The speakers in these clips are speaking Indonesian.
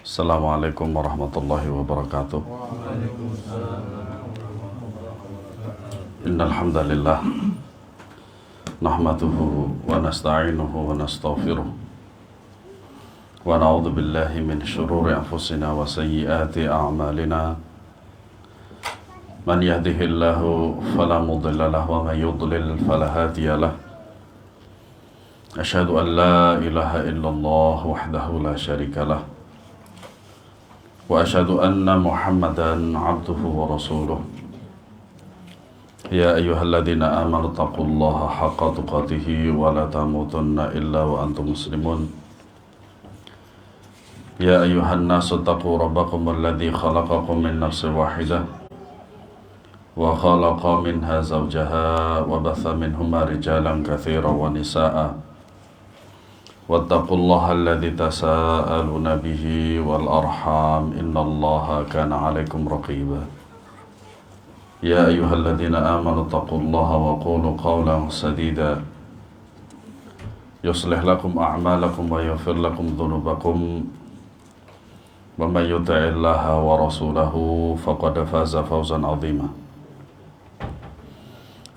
Assalamualaikum warahmatullahi wabarakatuh. Innal hamdalillah nahmaduhu wa nasta'inuhu wa nastaghfiruh wa na'udzu billahi min shururi anfusina wa sayyiati a'malina. Man yahdihillahu fala mudilla lahu wa man yudlil fala hadiya lahu. Asyhadu an la ilaha illallah wahdahu la syarika lah. Wa asyhadu anna Muhammadan abduhu wa rasuluh. Ya ayyuhalladzina amanu taqullaha haqqa tuqatih wa la tamutunna illa wa antum muslimun. Ya ayyuhan nasu taqu rabbakum alladzi khalaqakum min nafsin wahidah wa khalaqa minha zawjaha wa batha minhuma rijalan katsiran wa nisaa'a. Wattaqullaha alladzi tasaaluna bihi wal arham innallaha kana 'alaikum raqiba. Ya ayyuhalladzina amanu taqullaha wa qulu qawlan sadida yuslih lakum a'malakum wa yaghfir lakum dhunubakum wa may yuti'illaha wa rasulahu faqad faza fawzan 'azima.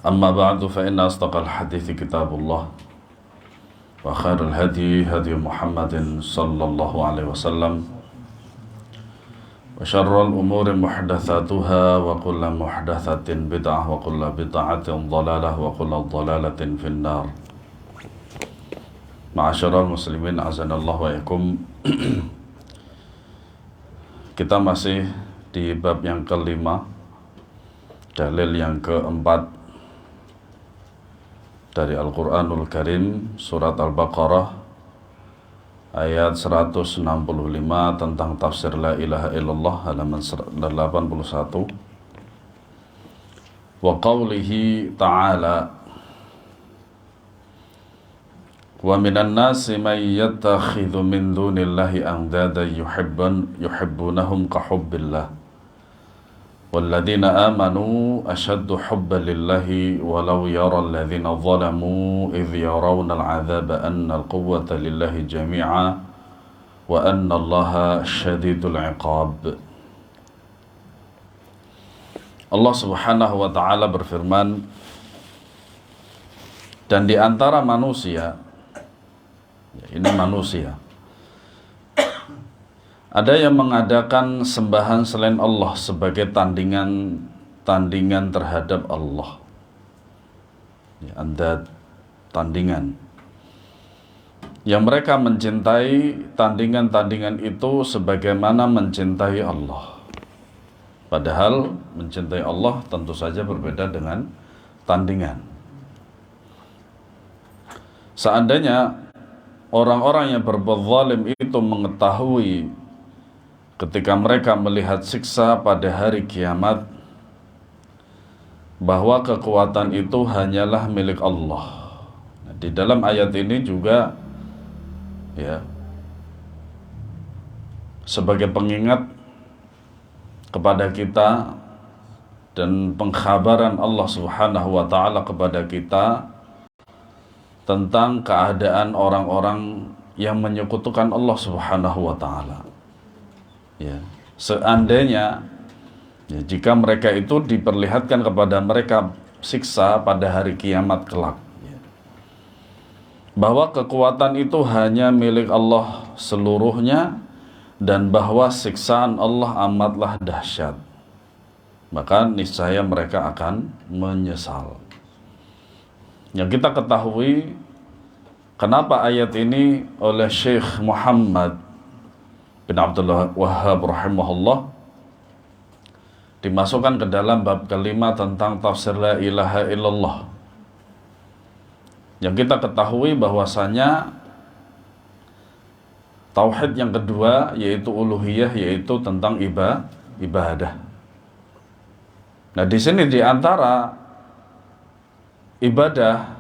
Amma ba'du fa inna asdaqal hadithi kitabullah wa khairul hadi hadi Muhammadin sallallahu alaihi wasallam wa syarrul umuri muhdatsatuha wa kullu muhdatsatin bid'ah wa kullu bid'atin dhalalah wa kullu dhalalatin finnar. Ma'asyiral muslimin azanallahu wa yakum. Kita masih di bab yang kelima, dalil yang keempat dari Al-Quranul Karim, surat Al-Baqarah ayat 165 tentang tafsir la ilaha illallah, halaman 81. Wa qawlihi ta'ala wa minan nasi man yattakhidhu min dunillahi andada yuhibbunahum ka hubbillah walladzina amanu ashaddu hubban lillahi walau yara alladzina zalamu idh yarawna al'adzaba anna al-quwwata lillahi jami'a wa anna allaha syadidul iqab. Allah subhanahu wa ta'ala berfirman, dan di antara manusia, ini manusia, ada yang mengadakan sembahan selain Allah sebagai tandingan terhadap Allah. Anda tandingan. Yang mereka mencintai tandingan-tandingan itu sebagaimana mencintai Allah. Padahal mencintai Allah tentu saja berbeda dengan tandingan. Seandainya orang-orang yang berbuat zalim itu mengetahui ketika mereka melihat siksa pada hari kiamat bahwa kekuatan itu hanyalah milik Allah. Nah, di dalam ayat ini juga sebagai pengingat kepada kita dan pengkhabaran Allah Subhanahu wa ta'ala kepada kita tentang keadaan orang-orang yang menyekutukan Allah Subhanahu wa ta'ala. Seandainya jika mereka itu diperlihatkan kepada mereka siksa pada hari kiamat kelak, bahwa kekuatan itu hanya milik Allah seluruhnya dan bahwa siksaan Allah amatlah dahsyat, maka niscaya mereka akan menyesal. Yang kita ketahui kenapa ayat ini oleh Syekh Muhammad bin Abdul Wahhab rahimahullah dimasukkan ke dalam bab kelima tentang tafsir la ilaha illallah. Yang kita ketahui bahwasanya tauhid yang kedua yaitu uluhiyah, yaitu tentang ibadah. Nah, di sini di antara ibadah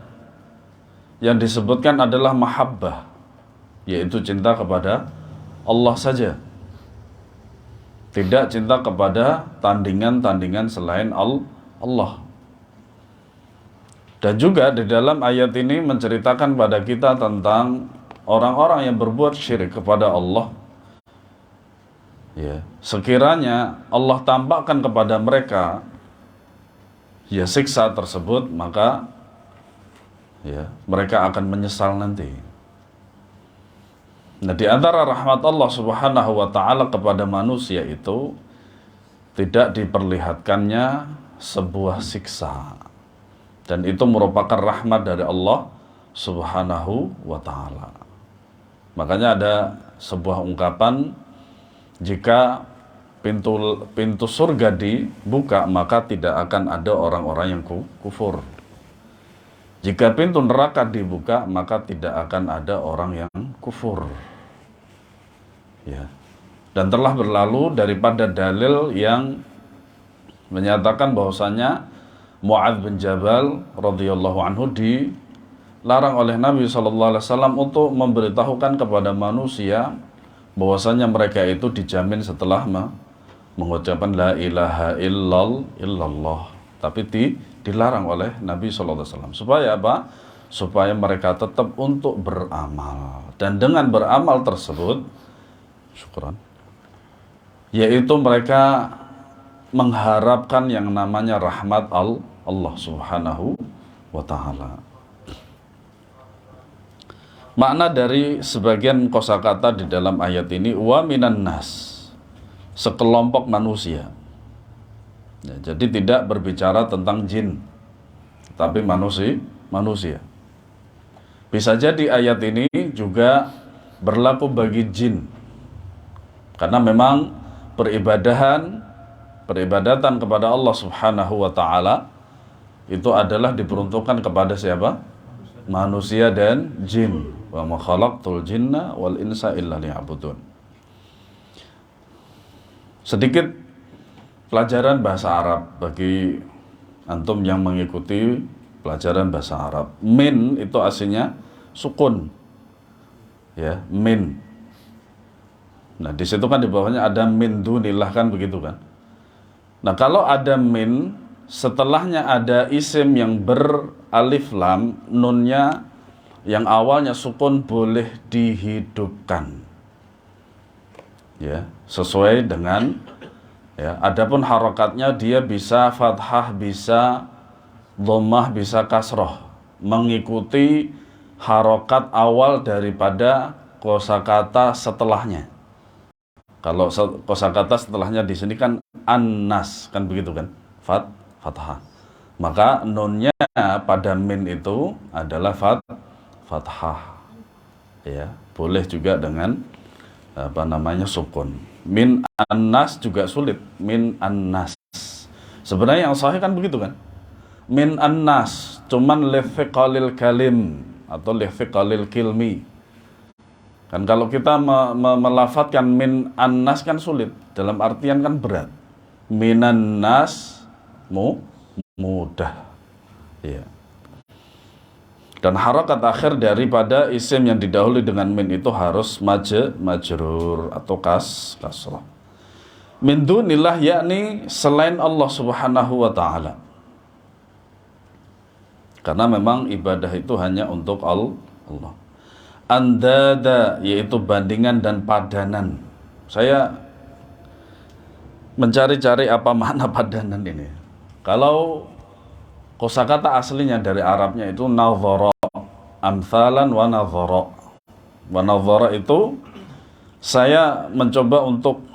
yang disebutkan adalah mahabbah, yaitu cinta kepada Allah saja. Tidak cinta kepada tandingan-tandingan selain Allah. Dan juga di dalam ayat ini menceritakan pada kita tentang orang-orang yang berbuat syirik kepada Allah. Ya, sekiranya Allah tampakkan kepada mereka ya siksa tersebut, maka ya mereka akan menyesal nanti. Nah, di antara rahmat Allah Subhanahu wa taala kepada manusia itu tidak diperlihatkannya sebuah siksa. Dan itu merupakan rahmat dari Allah Subhanahu wa ta'ala. Makanya ada sebuah ungkapan, jika pintu surga dibuka, maka tidak akan ada orang-orang yang kufur. Jika pintu neraka dibuka, maka tidak akan ada orang yang kufur. Ya. Dan telah berlalu daripada dalil yang menyatakan bahwasanya Mu'adz bin Jabal radhiyallahu anhu dilarang oleh Nabi SAW untuk memberitahukan kepada manusia bahwasanya mereka itu dijamin setelah mengucapkan la ilaha illallah. Tapi dilarang oleh Nabi SAW. Supaya apa? Supaya mereka tetap untuk beramal. Dan dengan beramal tersebut, syukran, yaitu mereka mengharapkan yang namanya rahmat Allah Subhanahu wa ta'ala. Makna dari sebagian kosakata di dalam ayat ini, wa minan nas, sekelompok manusia. Ya, jadi tidak berbicara tentang jin, tapi manusia. Bisa jadi ayat ini juga berlaku bagi jin, karena memang peribadatan kepada Allah Subhanahu wa ta'ala itu adalah diperuntukkan kepada siapa? Manusia dan jin. Wa ma khalaqtul jinna wal insa illa liya'budun. Sedikit pelajaran bahasa Arab bagi antum yang mengikuti pelajaran bahasa Arab. Min itu aslinya sukun. Ya, min. Nah, di situ kan di bawahnya ada min dunillah, kan begitu kan? Nah, kalau ada min, setelahnya ada isim yang beralif lam, nunnya yang awalnya sukun boleh dihidupkan. Ya, sesuai dengan ya, adapun harokatnya dia bisa fathah, bisa dhammah, bisa kasroh, mengikuti harokat awal daripada kosakata setelahnya. Kalau kosakata setelahnya di sini kan annas, kan begitu kan? Fathah. Maka nunnya pada min itu adalah fathah. Ya, boleh juga dengan sukun. Min annas juga sulit. Min annas. Sebenarnya yang sahih kan begitu kan? Min annas, cuman lifiqalil kalim atau lifiqalil kilmi. Kan kalau kita melafatkan min annas kan sulit, dalam artian kan berat. Minan nas mudah. Ya. Dan harakat akhir daripada isim yang didahului dengan min itu harus majrur atau kasrah. Min dunillah, yakni selain Allah Subhanahu wa ta'ala. Karena memang ibadah itu hanya untuk Allah. Andada, yaitu bandingan dan padanan. Saya mencari-cari apa makna padanan ini. Kalau kosakata aslinya dari Arabnya itu nadhara, amthalan wa nadhara. Wa nadhara itu saya mencoba untuk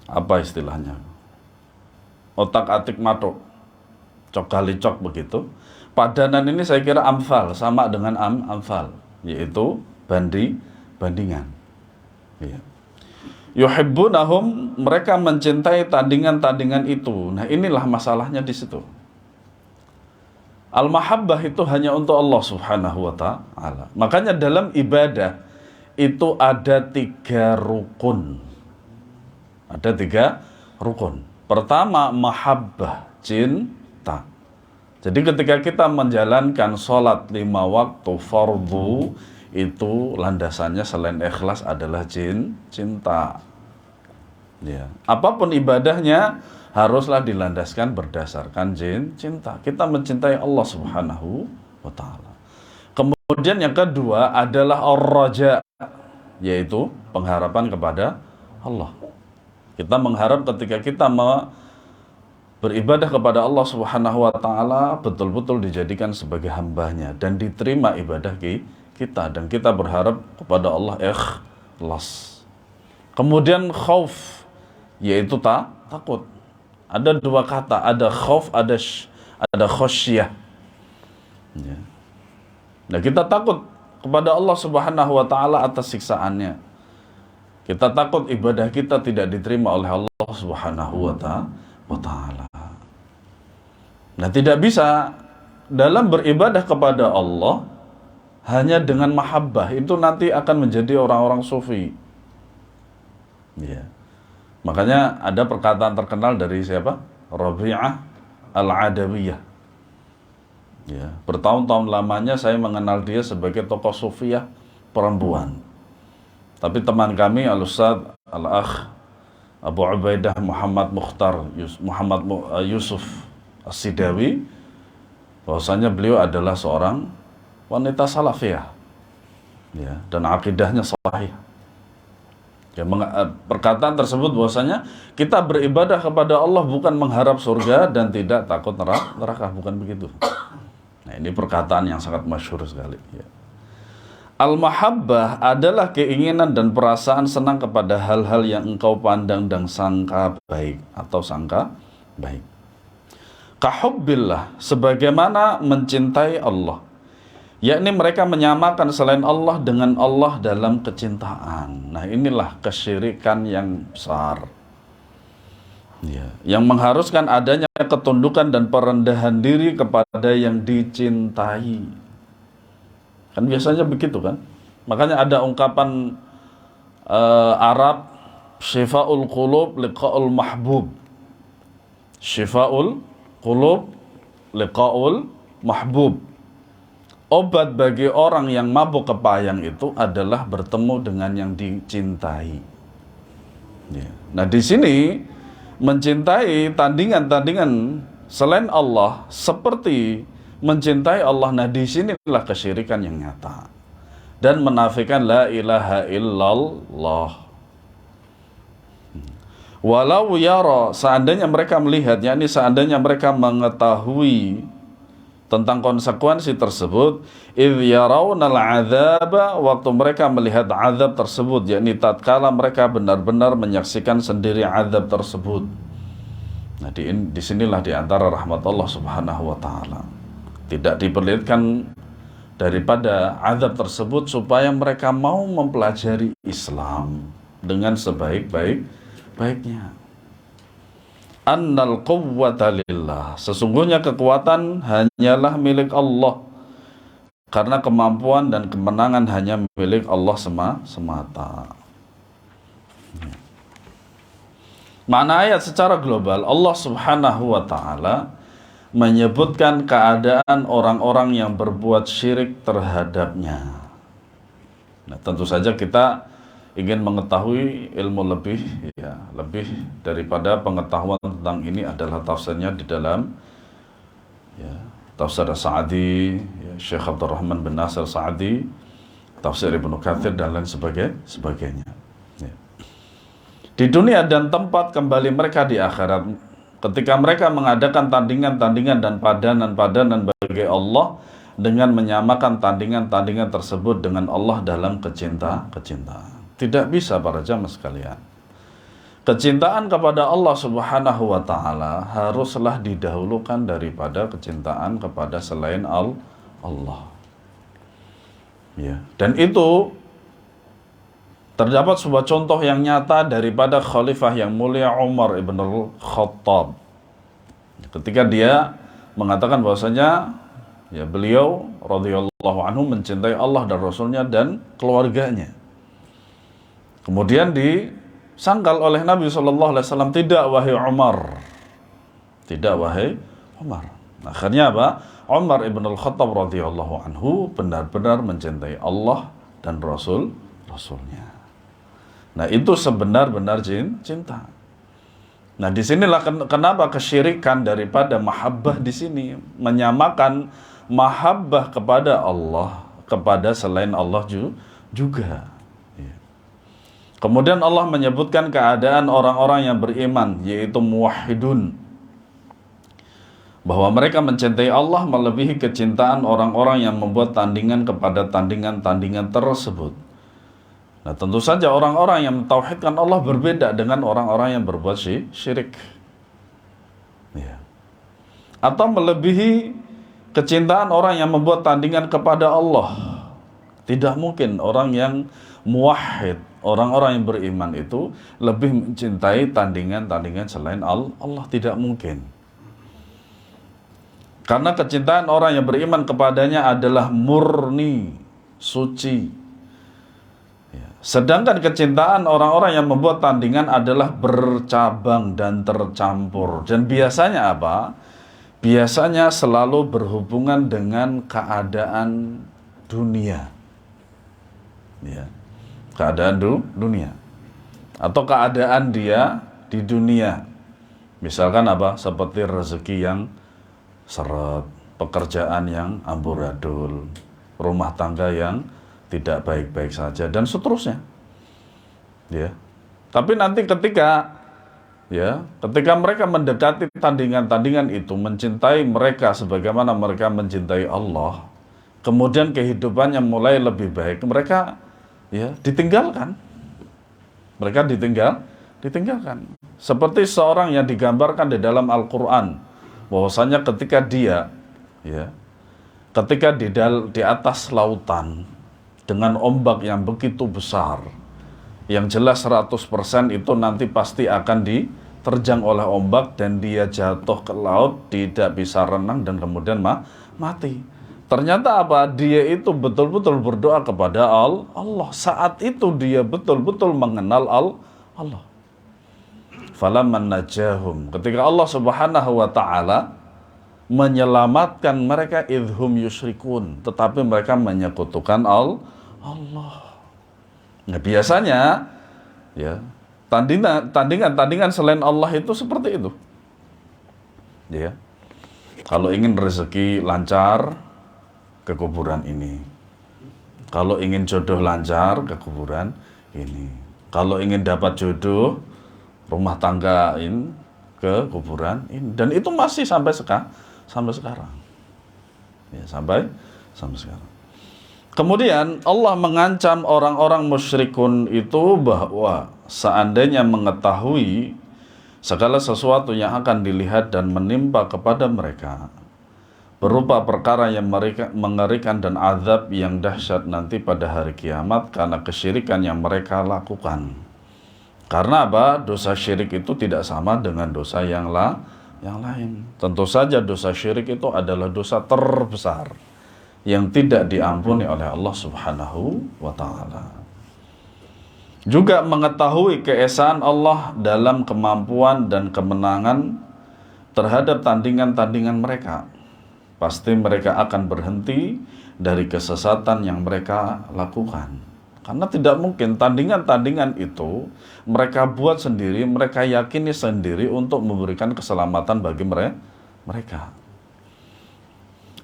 apa istilahnya? Otak-atik matuk, cok kali cok begitu. Padanan ini saya kira amthal, sama dengan amthal, yaitu bandingan. Ya. Yuhibbunahum, mereka mencintai tandingan-tandingan itu. Nah, inilah masalahnya di situ. Al-mahabbah itu hanya untuk Allah Subhanahu wa ta'ala. Makanya dalam ibadah itu ada 3 rukun. Ada 3 rukun. Pertama, mahabbah, cinta. Jadi ketika kita menjalankan sholat 5 waktu fardu, itu landasannya selain ikhlas adalah cinta. Ya, apapun ibadahnya haruslah dilandaskan berdasarkan cinta. Kita mencintai Allah Subhanahu wa taala. Kemudian yang kedua adalah ar-raja, yaitu pengharapan kepada Allah. Kita mengharap ketika kita beribadah kepada Allah Subhanahu wa taala betul-betul dijadikan sebagai hambanya dan diterima ibadah kita, dan kita berharap kepada Allah ikhlas. Kemudian khauf, yaitu takut. Ada dua kata, ada khauf, ada khasyah. Ya. Nah, kita takut kepada Allah Subhanahu wa taala atas siksaannya. Kita takut ibadah kita tidak diterima oleh Allah Subhanahu wa taala. Nah, tidak bisa dalam beribadah kepada Allah hanya dengan mahabbah, itu nanti akan menjadi orang-orang sufi. Ya. Makanya ada perkataan terkenal dari siapa? Rabi'ah Al-Adawiyah. Ya, bertahun-tahun lamanya saya mengenal dia sebagai tokoh sufiyah perempuan. Tapi teman kami Al-Ustadz Al-Akh Abu Ubaidah Muhammad Yusuf As-Sidawi, bahwasanya beliau adalah seorang wanita salafiyah, ya, dan akidahnya sahih. Ya, perkataan tersebut bahwasanya kita beribadah kepada Allah bukan mengharap surga dan tidak takut neraka, bukan begitu. Nah, ini perkataan yang sangat masyhur sekali. Ya. Al-mahabbah adalah keinginan dan perasaan senang kepada hal-hal yang engkau pandang dan sangka baik atau sangka baik. Kahubbillah, sebagaimana mencintai Allah, yakni mereka menyamakan selain Allah dengan Allah dalam kecintaan. Nah, inilah kesyirikan yang besar, ya, yang mengharuskan adanya ketundukan dan perendahan diri kepada yang dicintai. Kan biasanya begitu kan. Makanya ada ungkapan Arab, syifaul qulub liqa'ul mahbub. Syifaul qulub liqa'ul mahbub. Obat bagi orang yang mabuk kepayang itu adalah bertemu dengan yang dicintai. Ya. Nah, di sini mencintai tandingan-tandingan selain Allah seperti mencintai Allah. Nah, di sinilah kesyirikan yang nyata dan menafikan la ilaha illallah. Walau yara, seandainya mereka melihat, yakni seandainya mereka mengetahui tentang konsekuensi tersebut, idh yarawnal adzaba, waktu mereka melihat azab tersebut, yakni tatkala mereka benar-benar menyaksikan sendiri azab tersebut. Nah, disinilah diantara rahmat Allah Subhanahu wa taala, tidak diperlihatkan daripada azab tersebut supaya mereka mau mempelajari Islam dengan sebaik-baiknya. Annal quwwata lillah, sesungguhnya kekuatan hanyalah milik Allah, karena kemampuan dan kemenangan hanya milik Allah semata. Makna ayat secara global, Allah Subhanahu wa ta'ala menyebutkan keadaan orang-orang yang berbuat syirik terhadapnya. Nah, tentu saja kita ingin mengetahui ilmu lebih daripada pengetahuan tentang ini adalah tafsirnya di dalam tafsir Sa'di, Syekh Abdurrahman bin Nasir Sa'di, tafsir Ibnu Katsir dan lain sebagainya. Ya. Di dunia dan tempat kembali mereka di akhirat, ketika mereka mengadakan tandingan-tandingan dan padanan-padanan bagi Allah dengan menyamakan tandingan-tandingan tersebut dengan Allah dalam kecintaan. Tidak bisa para jamaah sekalian. Kecintaan kepada Allah Subhanahu wa ta'ala haruslah didahulukan daripada kecintaan kepada selain Allah. Ya. Dan itu terdapat sebuah contoh yang nyata daripada khalifah yang mulia Umar ibn al-Khattab. Ketika dia mengatakan bahwasanya beliau radhiyallahu anhu mencintai Allah dan Rasulnya dan keluarganya. Kemudian disangkal oleh Nabi SAW, tidak wahai Umar, tidak wahai Umar. Akhirnya apa? Umar ibn al-Khattab radhiyallahu anhu benar-benar mencintai Allah dan Rasulnya. Nah, itu sebenar-benar cinta. Nah, disinilah kenapa kesyirikan daripada mahabbah di sini menyamakan mahabbah kepada Allah kepada selain Allah juga. Ya. Kemudian Allah menyebutkan keadaan orang-orang yang beriman, yaitu muwahhidun, bahwa mereka mencintai Allah melebihi kecintaan orang-orang yang membuat tandingan kepada tandingan-tandingan tersebut. Nah, tentu saja orang-orang yang mentauhidkan Allah berbeda dengan orang-orang yang berbuat syirik. Ya. Atau melebihi kecintaan orang yang membuat tandingan kepada Allah. Tidak mungkin orang yang muwahhid, orang-orang yang beriman itu lebih mencintai tandingan-tandingan selain Allah. Tidak mungkin. Karena kecintaan orang yang beriman kepadanya adalah murni, suci. Sedangkan kecintaan orang-orang yang membuat tandingan adalah bercabang dan tercampur. Dan biasanya apa? Biasanya selalu berhubungan dengan keadaan dunia. Ya. Keadaan dunia. Atau keadaan dia di dunia. Misalkan apa? Seperti rezeki yang seret, pekerjaan yang amburadul, rumah tangga yang tidak baik-baik saja, dan seterusnya. Ya. Tapi nanti ketika mereka mendekati tandingan-tandingan itu, mencintai mereka sebagaimana mereka mencintai Allah, kemudian kehidupannya mulai lebih baik, mereka ditinggalkan. Mereka ditinggalkan. Seperti seorang yang digambarkan di dalam Al-Qur'an, bahwasanya ketika dia ketika di atas lautan dengan ombak yang begitu besar, yang jelas 100% itu nanti pasti akan diterjang oleh ombak dan dia jatuh ke laut, tidak bisa renang dan kemudian mati. Ternyata apa? Dia itu betul-betul berdoa kepada Allah. Saat itu dia betul-betul mengenal Allah. Falamman najahum, ketika Allah Subhanahu wa taala menyelamatkan mereka, idhum yusyrikun, tetapi mereka menyekutukan Allah. Nah, biasanya tandingan selain Allah itu seperti itu. Ya. Kalau ingin rezeki lancar, ke kuburan ini. Kalau ingin jodoh lancar, ke kuburan ini. Kalau ingin dapat jodoh, rumah tangga ini, ke kuburan ini. Dan itu masih sampai sekarang. Ya, sampai sekarang. Kemudian Allah mengancam orang-orang musyrikun itu bahwa seandainya mengetahui segala sesuatu yang akan dilihat dan menimpa kepada mereka, berupa perkara yang mengerikan dan azab yang dahsyat nanti pada hari kiamat karena kesyirikan yang mereka lakukan. Karena apa? Dosa syirik itu tidak sama dengan dosa yang lain. Tentu saja dosa syirik itu adalah dosa terbesar yang tidak diampuni oleh Allah Subhanahu wa ta'ala. Juga mengetahui keesaan Allah dalam kemampuan dan kemenangan terhadap tandingan-tandingan mereka. Pasti mereka akan berhenti dari kesesatan yang mereka lakukan. Karena tidak mungkin tandingan-tandingan itu mereka buat sendiri, mereka yakini sendiri untuk memberikan keselamatan bagi mereka.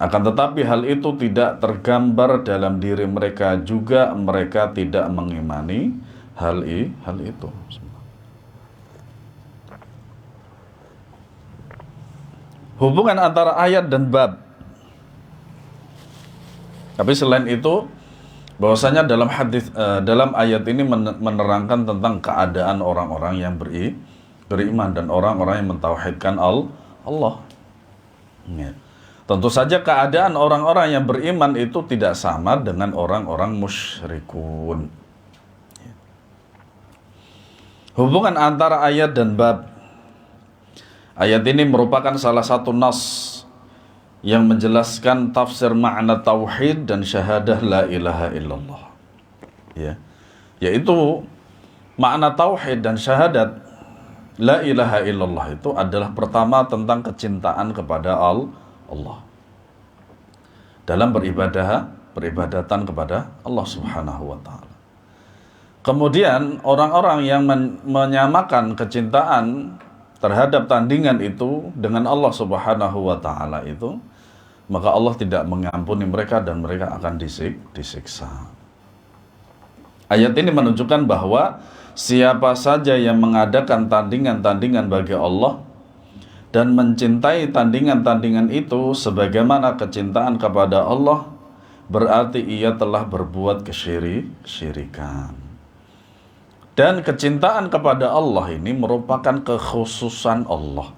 Akan tetapi hal itu tidak tergambar dalam diri mereka, juga mereka tidak mengimani hal itu. Hubungan antara ayat dan bab. Tapi selain itu, bahwasanya dalam ayat ini menerangkan tentang keadaan orang-orang yang beriman dan orang-orang yang mentauhidkan Allah. Ya. Tentu saja keadaan orang-orang yang beriman itu tidak sama dengan orang-orang musyrikun. Ya. Hubungan antara ayat dan bab. Ayat ini merupakan salah satu nas yang menjelaskan tafsir makna tauhid dan syahadah la ilaha illallah. Ya. Yaitu makna tauhid dan syahadat la ilaha illallah itu adalah pertama tentang kecintaan kepada Allah dalam beribadatan kepada Allah Subhanahu wa ta'ala. Kemudian orang-orang yang menyamakan kecintaan terhadap tandingan itu dengan Allah Subhanahu wa taala itu, maka Allah tidak mengampuni mereka dan mereka akan disiksa. Ayat ini menunjukkan bahwa siapa saja yang mengadakan tandingan-tandingan bagi Allah dan mencintai tandingan-tandingan itu sebagaimana kecintaan kepada Allah, berarti ia telah berbuat kesyirikan. Dan kecintaan kepada Allah ini merupakan kekhususan Allah.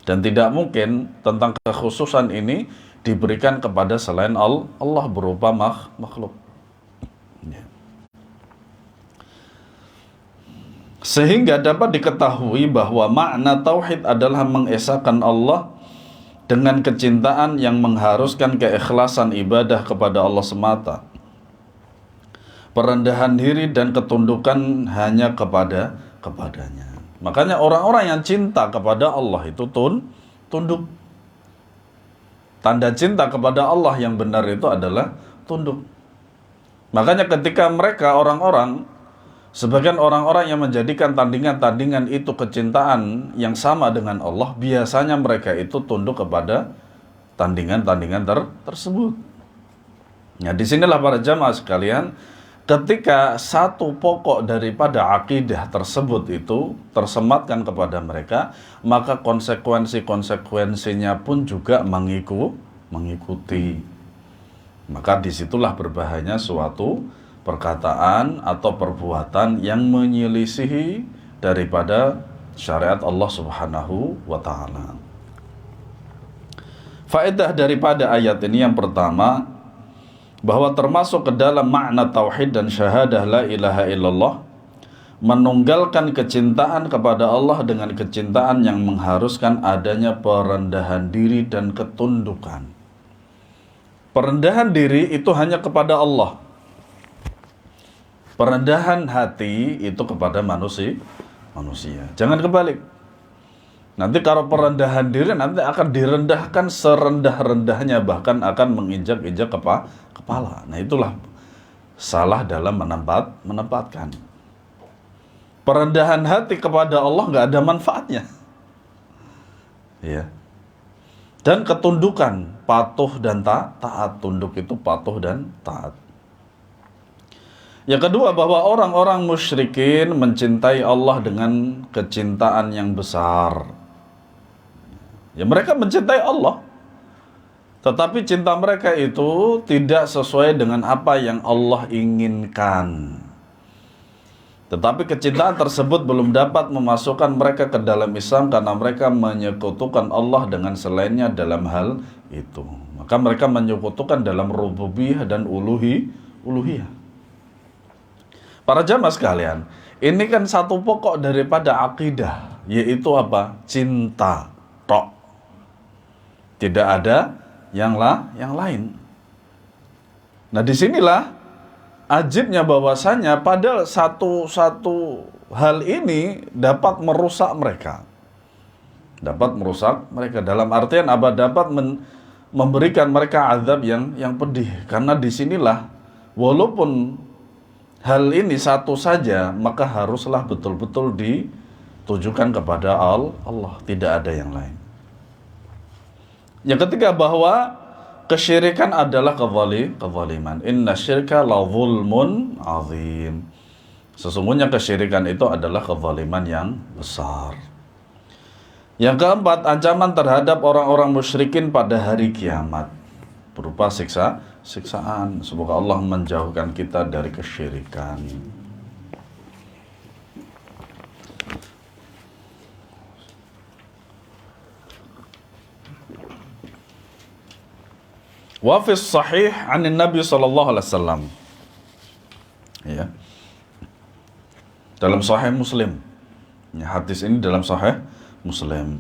Dan tidak mungkin tentang kekhususan ini diberikan kepada selain Allah berupa makhluk. Sehingga dapat diketahui bahwa makna tauhid adalah mengesahkan Allah dengan kecintaan yang mengharuskan keikhlasan ibadah kepada Allah semata, perendahan diri dan ketundukan hanya kepadanya. Makanya orang-orang yang cinta kepada Allah itu tunduk. Tanda cinta kepada Allah yang benar itu adalah tunduk. Makanya ketika mereka sebagian orang-orang yang menjadikan tandingan-tandingan itu kecintaan yang sama dengan Allah, biasanya mereka itu tunduk kepada tandingan-tandingan tersebut. Nah, disinilah para jamaah sekalian, ketika satu pokok daripada akidah tersebut itu tersematkan kepada mereka, maka konsekuensi-konsekuensinya pun juga mengikuti. Maka disitulah berbahayanya suatu perkataan atau perbuatan yang menyelisihi daripada syariat Allah Subhanahu wa ta'ala. Faedah daripada ayat ini yang pertama, bahwa termasuk ke dalam makna tauhid dan syahadah la ilaha illallah, menunggalkan kecintaan kepada Allah dengan kecintaan yang mengharuskan adanya perendahan diri dan ketundukan. Perendahan diri itu hanya kepada Allah. Perendahan hati itu kepada manusia. Jangan kebalik. Nanti kalau perendahan diri nanti akan direndahkan serendah-rendahnya, bahkan akan menginjak-injak kepala. Nah, itulah salah dalam menempatkan. Perendahan hati kepada Allah nggak ada manfaatnya. Ya. Dan ketundukan, patuh dan taat. Tunduk itu patuh dan taat. Yang kedua, bahwa orang-orang musyrikin mencintai Allah dengan kecintaan yang besar. Ya, mereka mencintai Allah, tetapi cinta mereka itu tidak sesuai dengan apa yang Allah inginkan. Tetapi kecintaan tersebut belum dapat memasukkan mereka ke dalam Islam karena mereka menyekutukan Allah dengan selainnya dalam hal itu. Maka mereka menyekutukan dalam rububiyah dan uluhiyah. Para jamaah sekalian, ini kan satu pokok daripada akidah, yaitu apa? Cinta tok. Tidak ada yang lain. Nah, disinilah ajibnya bahwasanya pada satu hal ini dapat merusak mereka. Dalam artian apa? Dapat memberikan mereka azab yang pedih. Karena disinilah walaupun hal ini satu saja, maka haruslah betul-betul ditujukan kepada Allah, tidak ada yang lain. Yang ketiga, bahwa kesyirikan adalah kezaliman. Inna syirka la zulmun azim. Sesungguhnya kesyirikan itu adalah kezaliman yang besar. Yang keempat, ancaman terhadap orang-orang musyrikin pada hari kiamat berupa siksaan. Semoga Allah menjauhkan kita dari kesyirikan. Wa fi sahih 'an Nabi sallallahu alaihi wasallam. Ya. Dalam sahih Muslim. Ya, hadis ini dalam sahih Muslim.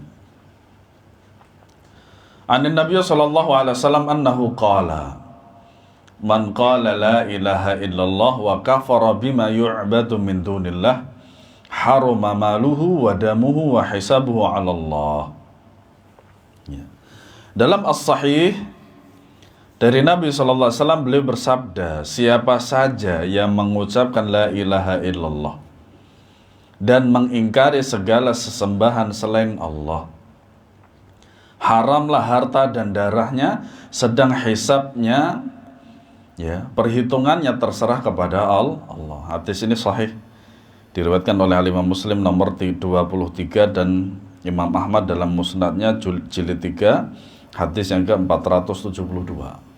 An Nabi sallallahu alaihi wasallam annahu qala man qala la ilaha illallah wa kafara bima yu'badu min dunillah haruma maluhu wa damuhu wa hisabuhu 'ala Allah. Ya. Dalam as-sahih Dari Nabi SAW beliau bersabda, siapa saja yang mengucapkan la ilaha illallah dan mengingkari segala sesembahan selain Allah, haramlah harta dan darahnya, sedang hisabnya, ya, perhitungannya terserah kepada Allah. Hadis ini sahih, diriwayatkan oleh Imam Muslim nomor 23 dan Imam Ahmad dalam musnadnya jilid 3, hadis yang ke-472.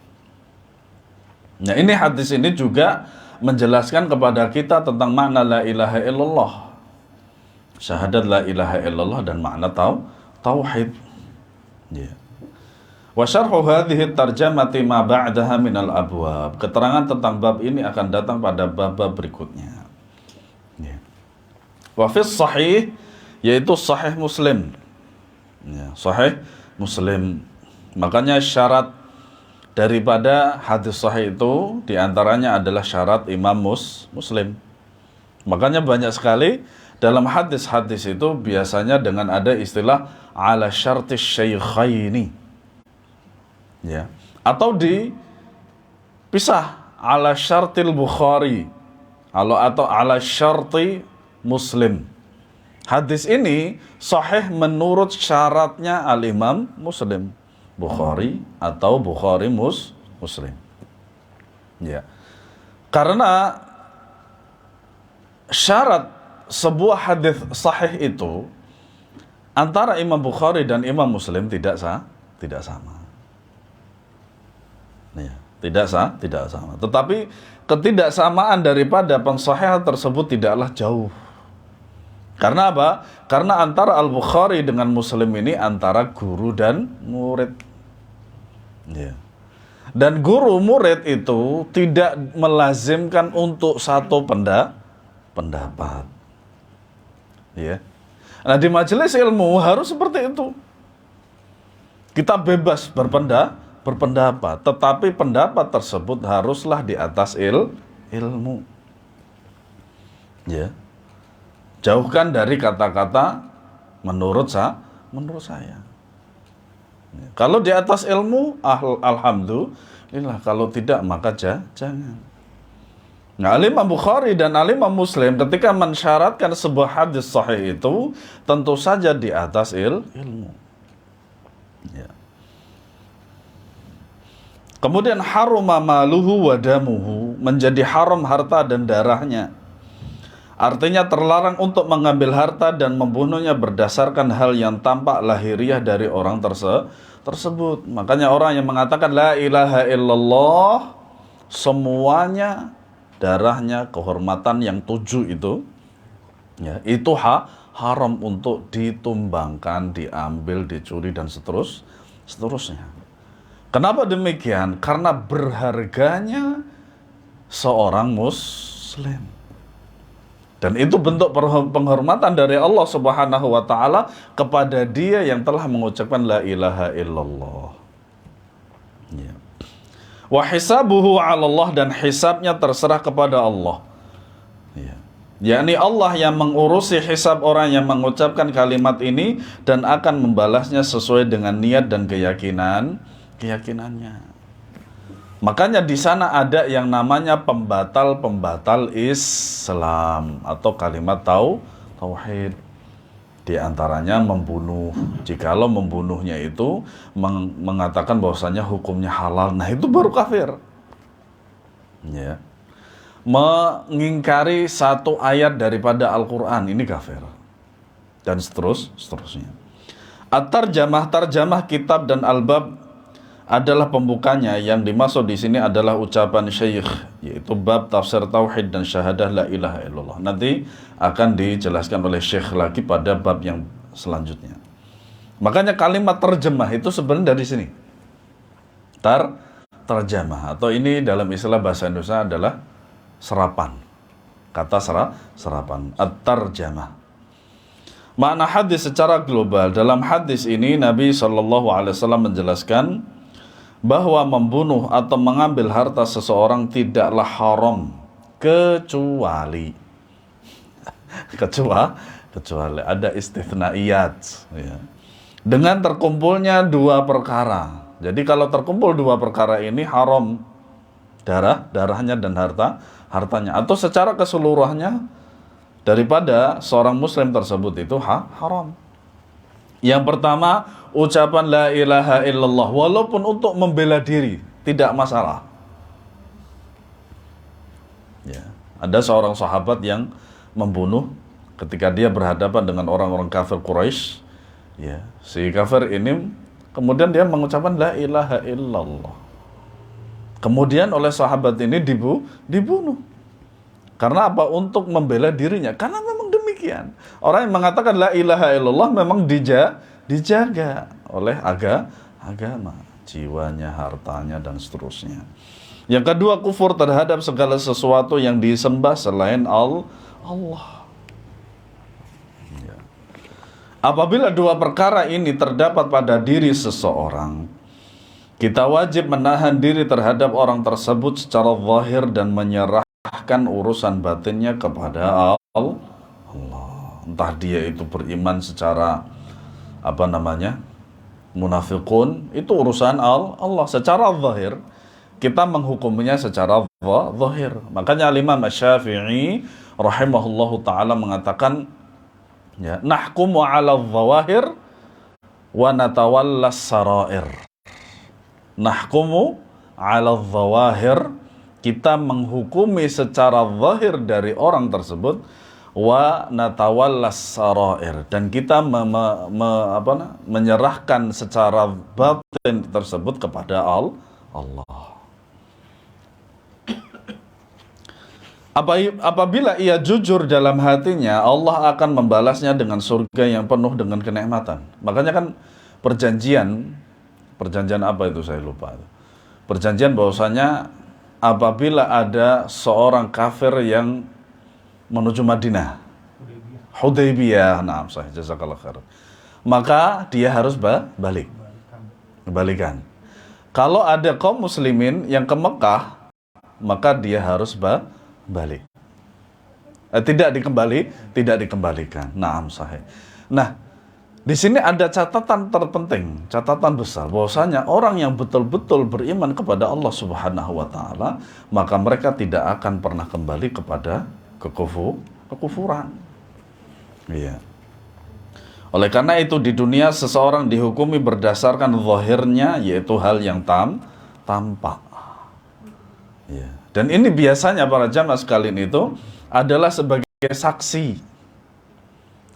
Nah, ini hadis ini juga menjelaskan kepada kita tentang makna la ilaha illallah, syahadat la ilaha illallah, dan makna tauhid. Ya. Wa syarhu hadhihi tarjamati ma ba'daha minal abwab. Keterangan tentang bab ini akan datang pada bab-bab berikutnya. Ya. Wa fis sahih, yaitu sahih Muslim. Ya, sahih Muslim. Makanya syarat daripada hadis sahih itu diantaranya adalah syarat Imam Muslim. Makanya banyak sekali dalam hadis-hadis itu biasanya dengan ada istilah ala syartis syaikhaini, ya, atau dipisah ala syartil Bukhari atau ala syarti Muslim. Hadis ini sahih menurut syaratnya al-Imam Muslim, Bukhari atau Bukhari Muslim. Ya. Karena syarat sebuah hadis sahih itu antara Imam Bukhari dan Imam Muslim tidak sama. Ya, tidak sama. Tetapi ketidaksamaan daripada pensahihan tersebut tidaklah jauh. Karena apa? Karena antara Al-Bukhari dengan Muslim ini antara guru dan murid. Ya. Dan guru murid itu tidak melazimkan untuk satu pendapat. Ya. Nah, di majelis ilmu harus seperti itu. Kita bebas berpendapat, tetapi pendapat tersebut haruslah di atas ilmu. Ya. Jauhkan dari kata-kata menurut saya. Kalau di atas ilmu, alhamdulillah. Kalau tidak, maka jangan. Nah, Imam Bukhari dan Imam Muslim ketika mensyaratkan sebuah hadis sahih itu tentu saja di atas ilmu. Ya. Kemudian haruma maluhu wa damuhu, menjadi haram harta dan darahnya. Artinya terlarang untuk mengambil harta dan membunuhnya berdasarkan hal yang tampak lahiriah dari orang tersebut. Makanya orang yang mengatakan la ilaha illallah, semuanya, darahnya, kehormatan yang 7 itu, ya, itu haram untuk ditumbangkan, diambil, dicuri, dan seterusnya. Kenapa demikian? Karena berharganya seorang Muslim. Dan itu bentuk penghormatan dari Allah Subhanahu wa Ta'ala kepada dia yang telah mengucapkan la ilaha illallah. Ya. Wa hisabuhu 'ala Allah, dan hisabnya terserah kepada Allah. Ya. Yakni Allah yang mengurusi hisab orang yang mengucapkan kalimat ini dan akan membalasnya sesuai dengan niat dan keyakinannya. Makanya di sana ada yang namanya pembatal Islam atau kalimat tauhid. Di antaranya membunuh. Jikalau membunuhnya itu mengatakan bahwasanya hukumnya halal, nah itu baru kafir. Ya. Mengingkari satu ayat daripada Al-Quran, ini kafir. Dan seterusnya. Tarjamah kitab dan al-bab adalah pembukanya. Yang dimaksud di sini adalah ucapan syekh, yaitu bab tafsir tauhid dan syahadah la ilaha illallah. Nanti akan dijelaskan oleh syekh lagi pada bab yang selanjutnya. Makanya kalimat terjemah itu sebenarnya dari sini. Terjemah, atau ini dalam istilah bahasa Indonesia adalah serapan. Kata serapan, at-tarjamah. Makna hadis secara global. Dalam hadis ini Nabi SAW menjelaskan bahwa membunuh atau mengambil harta seseorang tidaklah haram kecuali ada istithnaiyat, ya, dengan terkumpulnya 2 perkara. Jadi kalau terkumpul dua perkara ini haram, darahnya dan hartanya, atau secara keseluruhannya daripada seorang muslim tersebut itu haram. Yang pertama, ucapan la ilaha illallah walaupun untuk membela diri tidak masalah. Ya, ada seorang sahabat yang membunuh ketika dia berhadapan dengan orang-orang kafir Quraisy. Ya, si kafir ini kemudian dia mengucapkan la ilaha illallah. Kemudian oleh sahabat ini dibunuh. Karena apa? Untuk membela dirinya. Karena memang demikian. Orang yang mengatakan la ilaha illallah memang dijaga oleh agama, jiwanya, hartanya, dan seterusnya. Yang kedua, kufur terhadap segala sesuatu yang disembah selain Allah. Ya. Apabila dua perkara ini terdapat pada diri seseorang, kita wajib menahan diri terhadap orang tersebut secara zahir dan menyerahkan urusan batinnya kepada Allah. Entah dia itu beriman secara munafiqun, itu urusan Allah. Secara zahir kita menghukumnya secara zahir. Makanya Imam Asy-Syafi'i rahimahullahu taala mengatakan, ya, nahkumu 'ala dzawahir wa natawalla sarair. Nahkumu 'ala dzawahir, kita menghukumi secara zahir dari orang tersebut, wa natawallas sarair, dan kita menyerahkan secara batin tersebut kepada Allah. Apabila ia jujur dalam hatinya, Allah akan membalasnya dengan surga yang penuh dengan kenikmatan. Makanya kan perjanjian apa itu saya lupa. Perjanjian bahwasanya apabila ada seorang kafir yang menuju Madinah, Hudaybiyah, nah, sahih, jazakallah khair, maka dia harus kembalikan. Kalau ada kaum muslimin yang ke Mekah, maka dia harus balik. Tidak dikembalikan. Naam, sahih. Nah, di sini ada catatan terpenting, catatan besar, bahwasanya orang yang betul-betul beriman kepada Allah Subhanahu wa taala, maka mereka tidak akan pernah kembali kepada kekufuran. Iya. Oleh karena itu di dunia seseorang dihukumi berdasarkan zahirnya, yaitu hal yang tampak. Iya. Dan ini biasanya para jamaah sekalian itu adalah sebagai saksi.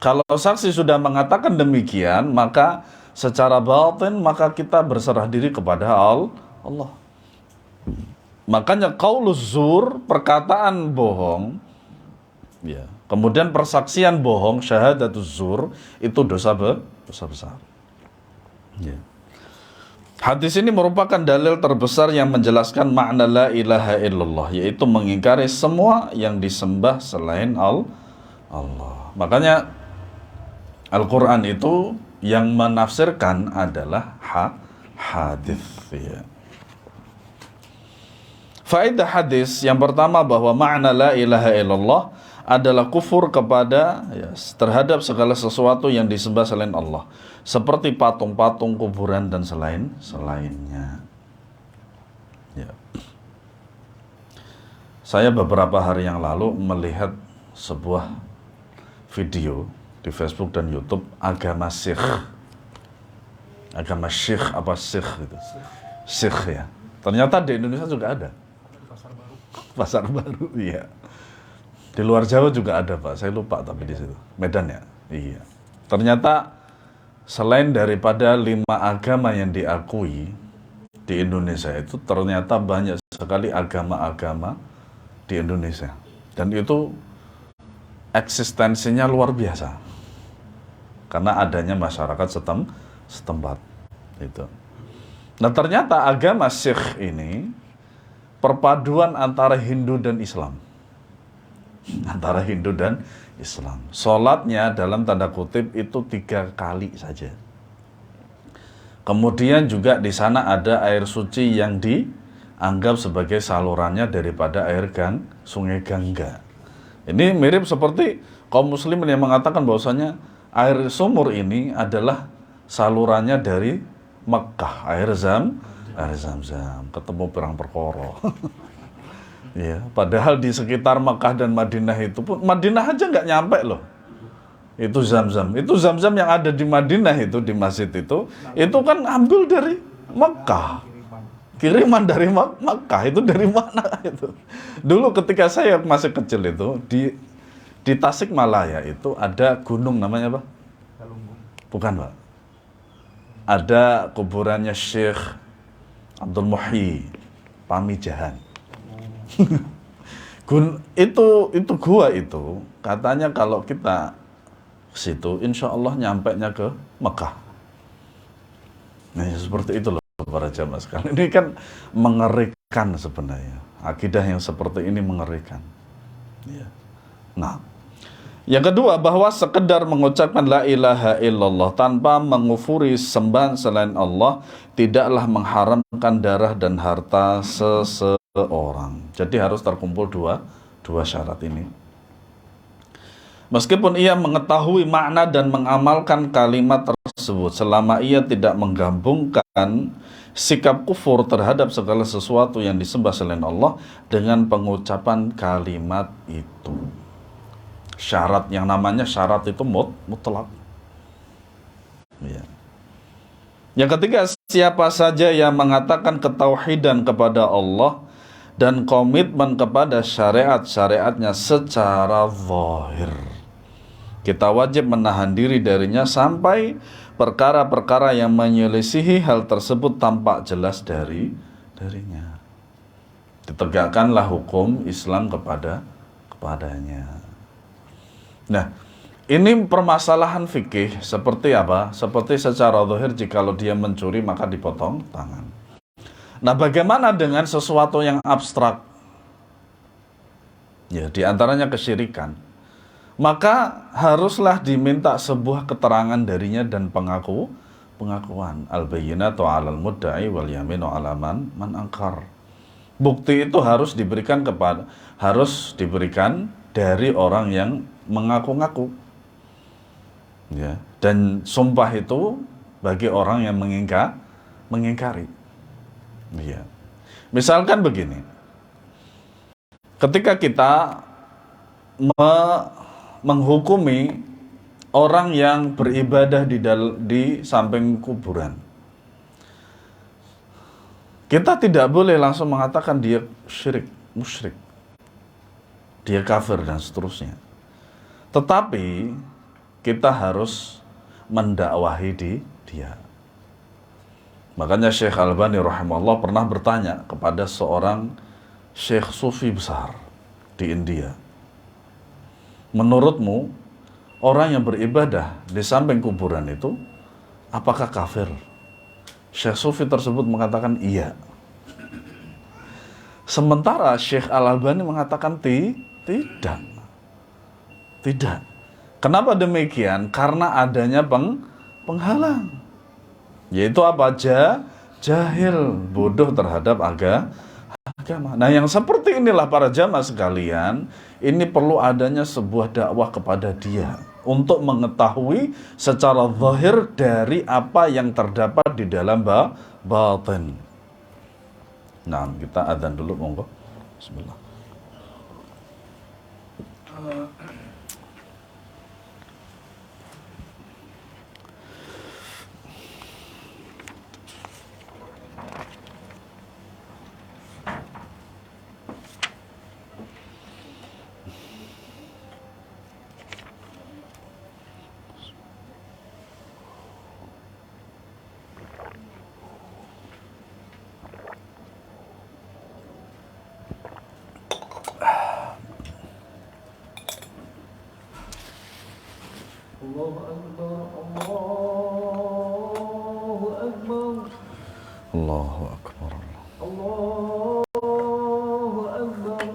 Kalau saksi sudah mengatakan demikian, maka secara batin maka kita berserah diri kepada Allah. Makanya qauluz zur, perkataan bohong, ya, kemudian persaksian bohong, syahadatuz zur, itu dosa besar. Ya. Hadis ini merupakan dalil terbesar yang menjelaskan makna la ilaha illallah, yaitu mengingkari semua yang disembah selain Allah. Makanya Al-Quran itu yang menafsirkan adalah hadis. Ya. Faedah hadis yang pertama bahwa makna la ilaha illallah adalah kufur kepada, ya, terhadap segala sesuatu yang disembah selain Allah, seperti patung-patung, kuburan, dan selainnya. Ya. Saya beberapa hari yang lalu melihat sebuah video di Facebook dan YouTube agama Sikh. Agama Sikh apa Sikh gitu. Sikh, ya. Ternyata di Indonesia juga ada. Pasar Baru, iya. Di luar Jawa juga ada, Pak. Saya lupa tapi di situ. Medan, ya? Iya. Ternyata selain daripada 5 agama yang diakui di Indonesia itu, ternyata banyak sekali agama-agama di Indonesia. Dan itu eksistensinya luar biasa. Karena adanya masyarakat setempat. Itu. Nah, ternyata agama Sikh ini perpaduan antara Hindu dan Islam. Antara Hindu dan Islam. Sholatnya dalam tanda kutip itu 3 kali saja. Kemudian juga di sana ada air suci yang dianggap sebagai salurannya daripada air sungai Gangga. Ini mirip seperti kaum muslimin yang mengatakan bahwasanya air sumur ini adalah salurannya dari Mekah, air Zam-Zam, ketemu perang perkara. Ya, padahal di sekitar Mekah dan Madinah itu pun, Madinah aja nggak nyampe loh. Itu Zam-Zam yang ada di Madinah itu, di masjid itu kan ambil dari Mekah. Kiriman dari Mekah, itu dari mana itu? Dulu ketika saya masih kecil itu, di Tasikmalaya itu ada gunung namanya apa? Bukan, Pak. Ada kuburannya Syekh Abdul Muhyi Pamijahan. Itu gua itu katanya kalau kita situ insya Allah nyampainya ke Mekah. Nah seperti itu loh para jamaah sekalian. Ini kan mengerikan sebenarnya. Akidah yang seperti ini mengerikan. Ya. Nah, yang kedua bahwa sekedar mengucapkan la ilaha illallah tanpa mengufuri sembahan selain Allah tidaklah mengharamkan darah dan harta seseorang. Jadi harus terkumpul dua syarat ini. Meskipun ia mengetahui makna dan mengamalkan kalimat tersebut, selama ia tidak menggabungkan sikap kufur terhadap segala sesuatu yang disembah selain Allah dengan pengucapan kalimat itu. Syarat yang namanya syarat itu mutlak. Ya. Yang ketiga, siapa saja yang mengatakan ketauhidan kepada Allah dan komitmen kepada syariat-syariatnya secara zahir, kita wajib menahan diri darinya sampai perkara-perkara yang menyelisihi hal tersebut tampak jelas darinya. Ditegakkanlah hukum Islam kepadanya. Nah, ini permasalahan fikih seperti apa? Seperti secara zahir jikalau dia mencuri maka dipotong tangan. Nah, bagaimana dengan sesuatu yang abstrak? Ya, diantaranya kesyirikan. Maka haruslah diminta sebuah keterangan darinya dan pengakuan. Al-bayyinatu 'alal mudda'i wal yaminu 'ala man angkar. Bukti itu harus diberikan dari orang yang mengaku-ngaku. Ya, dan sumpah itu bagi orang yang mengingkari. Ya. Misalkan begini. Ketika kita menghukumi orang yang beribadah di samping kuburan, kita tidak boleh langsung mengatakan dia musyrik, dia kafir dan seterusnya. Tetapi kita harus mendakwahi dia. Makanya Syekh Albani rahimahullah pernah bertanya kepada seorang Syekh Sufi besar di India, menurutmu orang yang beribadah di samping kuburan itu apakah kafir? Syekh Sufi tersebut mengatakan iya. Sementara Syekh Al-Albani mengatakan tidak. Kenapa demikian? Karena adanya penghalang. Yaitu apa? Jahil, bodoh terhadap agama. Nah, yang seperti inilah para jamaah sekalian, ini perlu adanya sebuah dakwah kepada dia untuk mengetahui secara zahir dari apa yang terdapat di dalam batin. Nah, kita adzan dulu, monggo. Bismillah. Allahu Akbar, Allahu Akbar, Allahu Akbar. Allahu Akbar,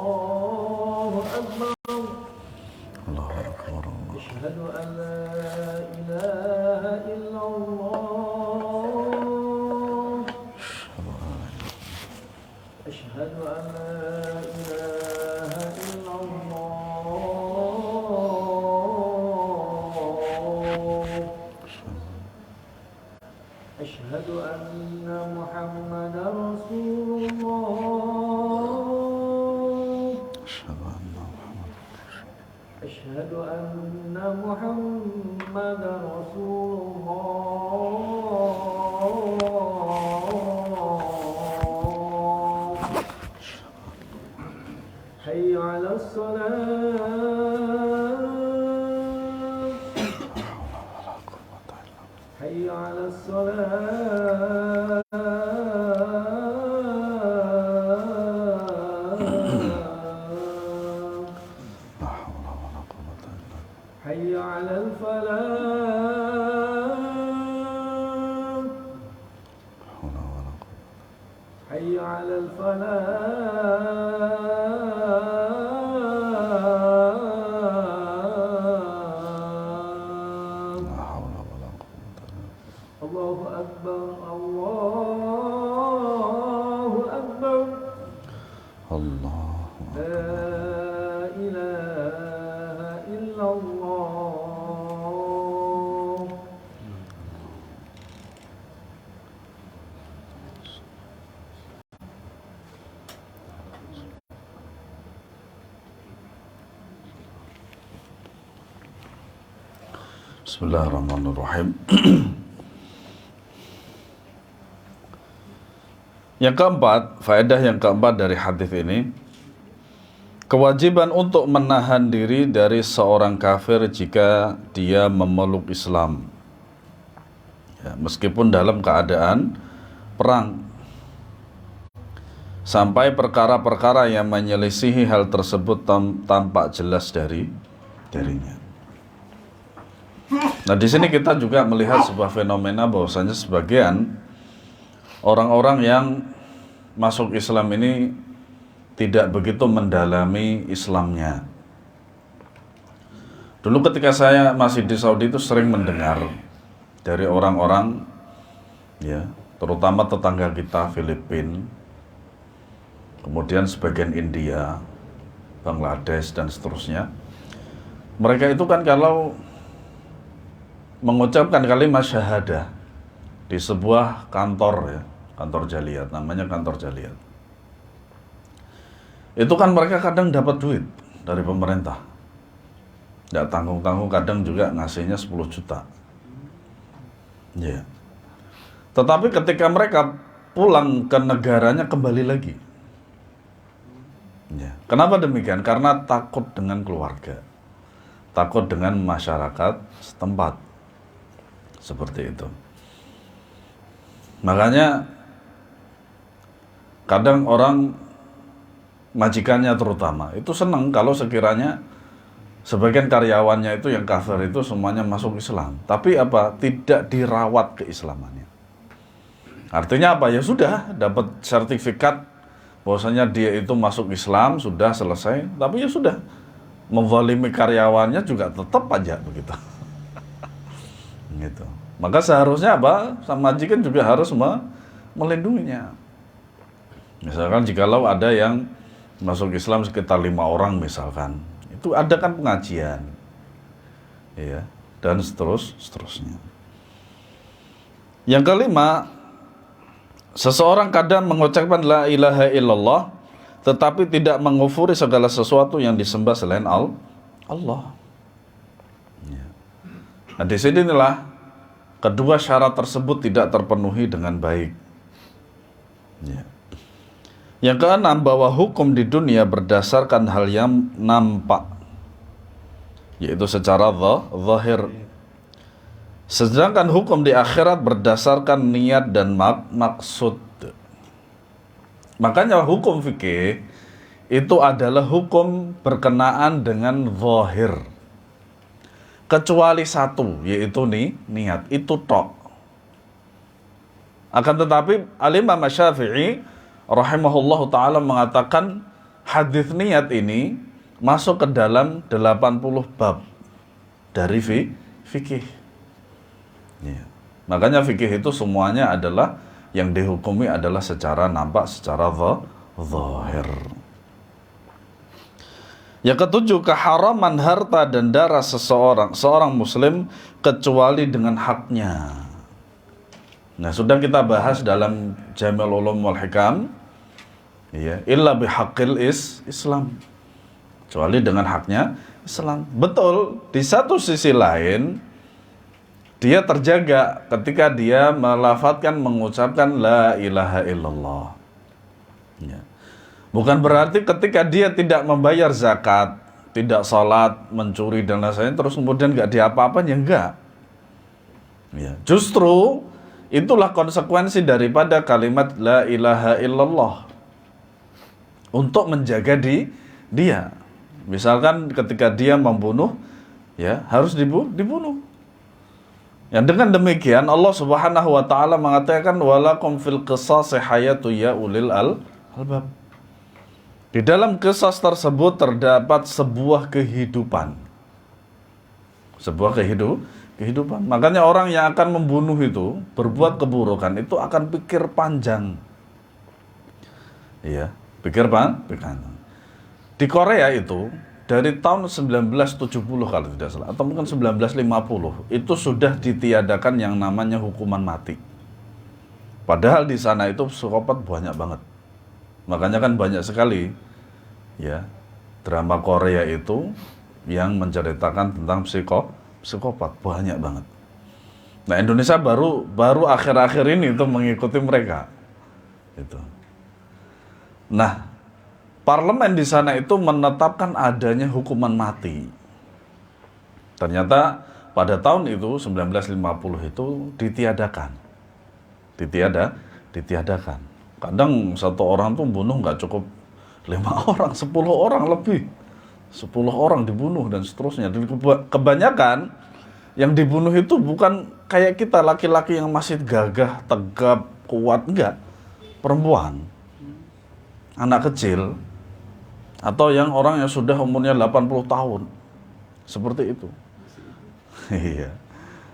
Allahu Akbar. Allahu Akbar. Asyhadu an la ilaha illallah. Asyhadu an la ilaha illallah. أشهد أن محمدا رسول الله أشهد أن محمدا رسول الله حي على الصلاة حي على الصلاة حي على الفلاح حي على الفلاح الله أكبر الله أكبر الله لا إله إلا الله Bismillahirrahmanirrahim. Yang keempat, faedah yang keempat dari hadis ini, kewajiban untuk menahan diri dari seorang kafir jika dia memeluk Islam, ya, meskipun dalam keadaan perang, sampai perkara-perkara yang menyelisihi hal tersebut tampak jelas darinya. Nah, di sini kita juga melihat sebuah fenomena bahwasanya sebagian orang-orang yang masuk Islam ini tidak begitu mendalami Islamnya. Dulu ketika saya masih di Saudi itu sering mendengar dari orang-orang, ya, terutama tetangga kita Filipina, kemudian sebagian India, Bangladesh dan seterusnya. Mereka itu kan kalau mengucapkan kalimat syahadah di sebuah kantor, ya, kantor jaliyat, namanya kantor jaliyat. Itu kan mereka kadang dapat duit dari pemerintah. Nggak tanggung-tanggung, kadang juga ngasihnya 10 juta. Ya. Tetapi ketika mereka pulang ke negaranya kembali lagi. Ya. Kenapa demikian? Karena takut dengan keluarga. Takut dengan masyarakat setempat. Seperti itu. Makanya kadang orang, majikannya terutama, itu senang kalau sekiranya sebagian karyawannya itu yang kafir itu semuanya masuk Islam. Tapi apa? Tidak dirawat keislamannya. Artinya apa? Ya sudah, dapat sertifikat bahwasanya dia itu masuk Islam, sudah selesai. Tapi ya sudah, menzalimi karyawannya juga tetap aja begitu. Gitu. Maka seharusnya apa? Sang majikan juga harus melindunginya. Misalkan jikalau ada yang masuk Islam sekitar 5 orang misalkan, itu ada kan pengajian, ya, dan seterusnya. Yang kelima, seseorang kadang mengucapkan la ilaha illallah, tetapi tidak mengufuri segala sesuatu yang disembah selain Allah. Ya. Nah, di sinilah kedua syarat tersebut tidak terpenuhi dengan baik. Ya. Yang keenam, bahwa hukum di dunia berdasarkan hal yang nampak, yaitu secara zahir. Sedangkan hukum di akhirat berdasarkan niat dan maksud. Makanya hukum fikih itu adalah hukum berkenaan dengan zahir. Kecuali satu, yaitu niat. Itu tok. Akan tetapi Al-Imam Syafi'i rahimahullahu ta'ala mengatakan hadis niat ini masuk ke dalam 80 bab dari fikih. Ya. Makanya fikih itu semuanya adalah yang dihukumi adalah secara nampak, secara zahir. Yang ketujuh, keharaman harta dan darah seorang muslim kecuali dengan haknya. Nah, sudah kita bahas dalam Jamil Ulum wal Hikam, ya, illa bihaqqil Islam. Kecuali dengan haknya Islam. Betul, di satu sisi lain dia terjaga ketika dia melafadzkan, mengucapkan la ilaha illallah. Ya. Bukan berarti ketika dia tidak membayar zakat, tidak sholat, mencuri dan lain-lain, terus kemudian nggak diapa-apain, ya enggak. Ya. Justru itulah konsekuensi daripada kalimat la ilaha illallah untuk menjaga dia. Misalkan ketika dia membunuh, ya harus dibunuh. Ya, dengan demikian Allah Subhanahu wa taala mengatakan walakum fil qisasi hayatu ya ulil albab. Di dalam qisas tersebut terdapat sebuah kehidupan. Sebuah kehidupan. Makanya orang yang akan membunuh itu, berbuat keburukan itu akan pikir panjang. Iya, pikir panjang. Di Korea itu dari tahun 1970 kalau tidak salah, atau mungkin 1950, itu sudah ditiadakan yang namanya hukuman mati. Padahal di sana itu psikopat banyak banget. Makanya kan banyak sekali ya drama Korea itu yang menceritakan tentang psikopat banyak banget. Nah, Indonesia baru akhir-akhir ini itu mengikuti mereka. Itu. Nah, parlemen di sana itu menetapkan adanya hukuman mati. Ternyata pada tahun itu 1950 itu ditiadakan. Kadang satu orang tuh bunuh nggak cukup 5 orang, 10 orang lebih. 10 orang dibunuh dan seterusnya. Dan kebanyakan yang dibunuh itu bukan kayak kita laki-laki yang masih gagah, tegap, kuat, enggak. Perempuan, anak kecil, atau yang orang yang sudah umurnya 80 tahun. Seperti itu. Iya.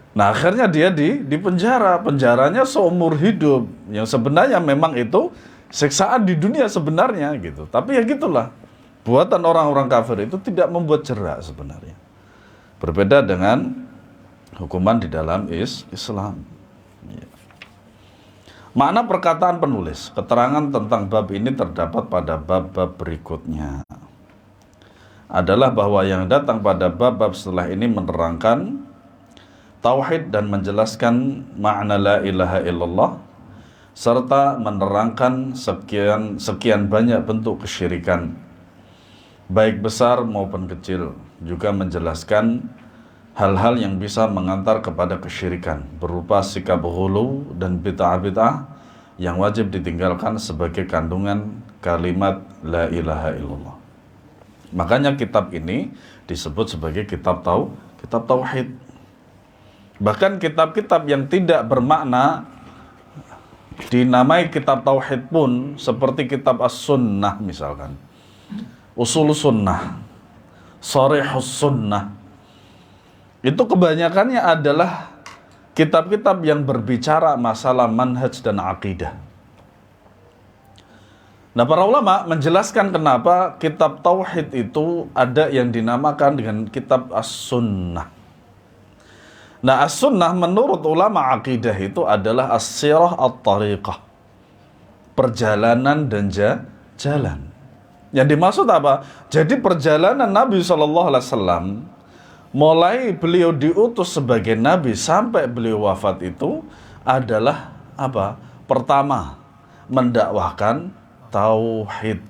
Nah, akhirnya dia di penjara. Penjaranya seumur hidup. Yang sebenarnya memang itu siksaan di dunia sebenarnya gitu. Tapi ya gitulah. Buatan orang-orang kafir itu tidak membuat jerak sebenarnya. Berbeda dengan hukuman di dalam Islam. Ya. Makna perkataan penulis, keterangan tentang bab ini terdapat pada bab-bab berikutnya. Adalah bahwa yang datang pada bab-bab setelah ini menerangkan tauhid dan menjelaskan makna la ilaha illallah serta menerangkan sekian banyak bentuk kesyirikan baik besar maupun kecil, juga menjelaskan hal-hal yang bisa mengantar kepada kesyirikan berupa sikap ghulu dan bid'ah-bid'ah yang wajib ditinggalkan sebagai kandungan kalimat la ilaha illallah. Makanya kitab ini disebut sebagai kitab tauhid. Bahkan kitab-kitab yang tidak bermakna dinamai kitab tauhid pun, seperti kitab As-Sunnah misalkan, Ushulus Sunnah, Sharihus Sunnah, itu kebanyakannya adalah kitab-kitab yang berbicara masalah manhaj dan akidah. Nah, para ulama menjelaskan kenapa kitab tauhid itu ada yang dinamakan dengan kitab As-Sunnah. Nah, As-Sunnah menurut ulama akidah itu adalah as-sirah at-tariqah, perjalanan dan jalan. Yang dimaksud apa? Jadi perjalanan Nabi SAW mulai beliau diutus sebagai Nabi sampai beliau wafat itu adalah apa? Pertama, mendakwahkan tauhid.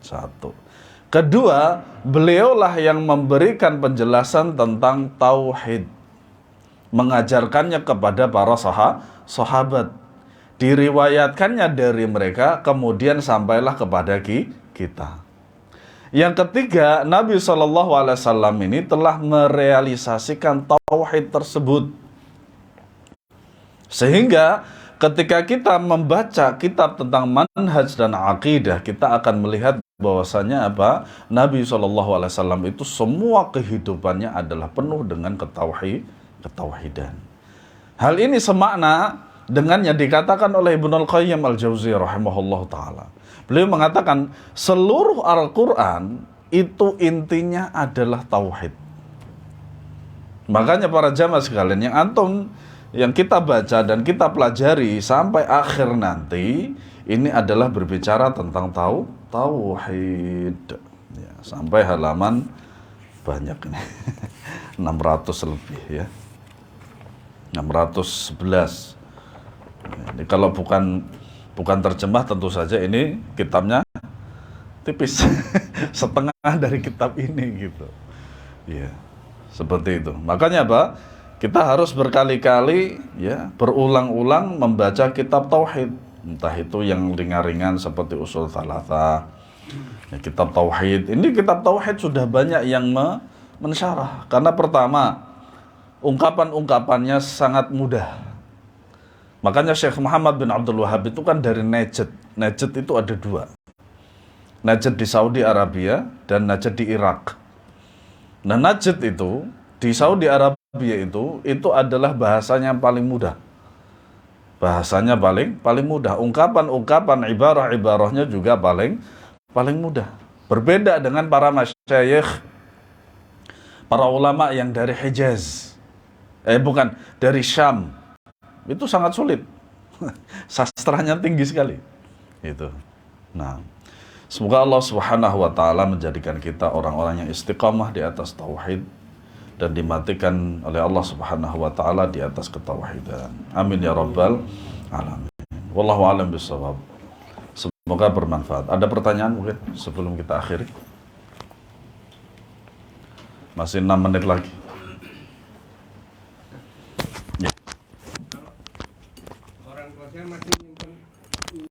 Satu. Kedua, beliaulah yang memberikan penjelasan tentang tauhid, mengajarkannya kepada para sahabat, diriwayatkannya dari mereka, kemudian sampailah kepada kita. Yang ketiga, Nabi SAW ini telah merealisasikan tauhid tersebut. Sehingga ketika kita membaca kitab tentang manhaj dan akidah, kita akan melihat bahwasanya apa? Nabi SAW itu semua kehidupannya adalah penuh dengan ketauhidan. Hal ini semakna dengan yang dikatakan oleh Ibnul Qayyim al-Jauziyah rahimahullah ta'ala. Beliau mengatakan seluruh Al-Quran itu intinya adalah tauhid. Makanya para jamaah sekalian, yang antum yang kita baca dan kita pelajari sampai akhir nanti ini adalah berbicara tentang tauhid. Ya, sampai halaman banyak ini. 600 lebih ya. 611. Ini kalau bukan terjemah tentu saja ini kitabnya tipis. Setengah dari kitab ini gitu. Ya, seperti itu. Makanya apa? Kita harus berkali-kali ya, berulang-ulang membaca kitab tauhid. Entah itu yang ringan-ringan seperti usul tsalatsa. Ya, kitab tauhid. Ini kitab tauhid sudah banyak yang mensyarah. Karena pertama, ungkapan-ungkapannya sangat mudah. Makanya Syekh Muhammad bin Abdul Wahhab itu kan dari Najd. Najd itu ada dua. Najd di Saudi Arabia dan Najd di Irak. Nah, Najd itu di Saudi Arabia itu adalah bahasanya yang paling mudah. Bahasanya paling mudah. Ungkapan-ungkapan ibarah-ibarahnya juga paling mudah. Berbeda dengan para masyayikh, para ulama yang dari Hijaz. Dari Syam. Itu sangat sulit. Sastranya tinggi sekali. Itu. Nah, semoga Allah Subhanahu wa taala menjadikan kita orang-orang yang istiqamah di atas tauhid dan dimatikan oleh Allah Subhanahu wa taala di atas ketauhidan. Amin ya rabbal alamin. Wallahu a'lam bishawab. Semoga bermanfaat. Ada pertanyaan mungkin sebelum kita akhiri? Masih 6 menit lagi.